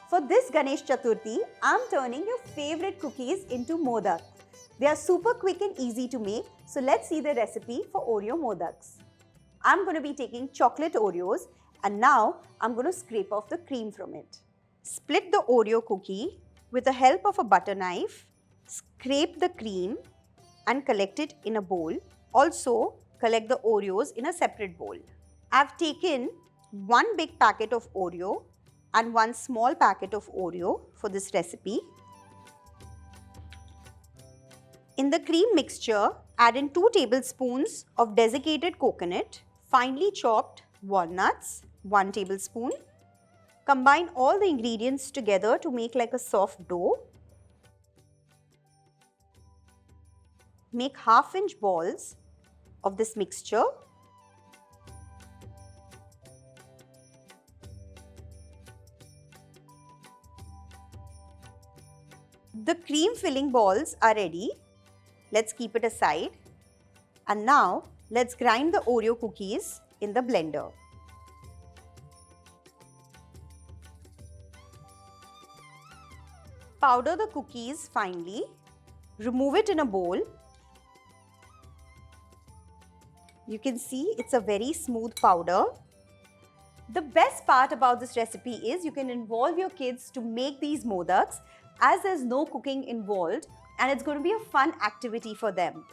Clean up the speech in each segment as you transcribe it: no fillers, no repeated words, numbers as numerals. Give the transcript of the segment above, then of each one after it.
For this Ganesh Chaturthi, I'm turning your favorite cookies into modak. They are super quick and easy to make, so let's see the recipe for Oreo modaks. I'm going to be taking chocolate Oreos and now I'm going to scrape off the cream from it. Split the Oreo cookie with the help of a butter knife, scrape the cream and collect it in a bowl. Also, collect the Oreos in a separate bowl. I've taken one big packet of Oreo and one small packet of Oreo for this recipe. In the cream mixture, add in 2 tablespoons of desiccated coconut, finely chopped walnuts, 1 tablespoon. Combine all the ingredients together to make like a soft dough. Make half-inch balls of this mixture. The cream filling balls are ready. Let's keep it aside. And now let's grind the Oreo cookies in the blender. Powder the cookies finely. Remove it in a bowl. You can see it's a very smooth powder. The best part about this recipe is you can involve your kids to make these modaks as there's no cooking involved and it's going to be a fun activity for them.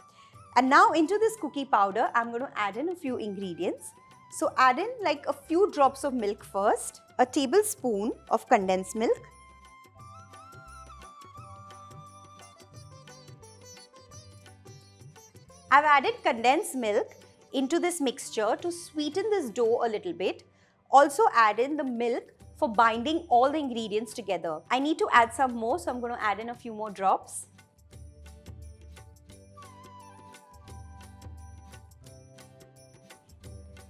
And now into this cookie powder, I'm going to add in a few ingredients. So add in like a few drops of milk first, a tablespoon of condensed milk, I've added condensed milk into this mixture to sweeten this dough a little bit. Also add in the milk for binding all the ingredients together. I need to add some more, so I'm going to add in a few more drops.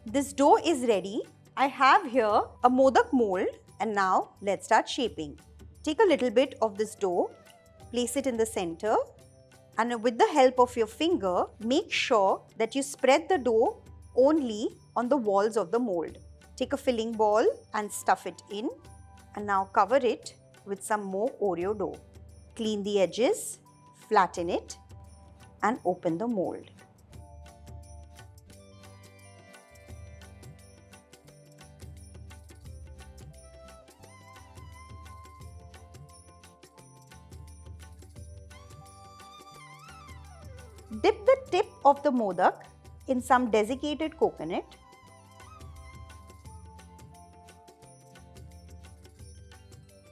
This dough is ready. I have here a modak mold and now let's start shaping. Take a little bit of this dough, place it in the center and with the help of your finger, make sure that you spread the dough only on the walls of the mold. Take a filling ball and stuff it in and now cover it with some more Oreo dough. Clean the edges, flatten it and open the mold. Dip the tip of the modak in some desiccated coconut.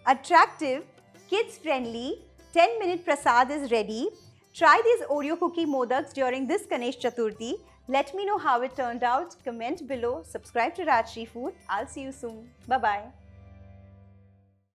Attractive, kids-friendly 10-minute prasad is ready. Try these Oreo cookie modaks during this Ganesh Chaturthi. Let me know how it turned out. Comment below. Subscribe to Rajshri Food. I'll see you soon. Bye-bye.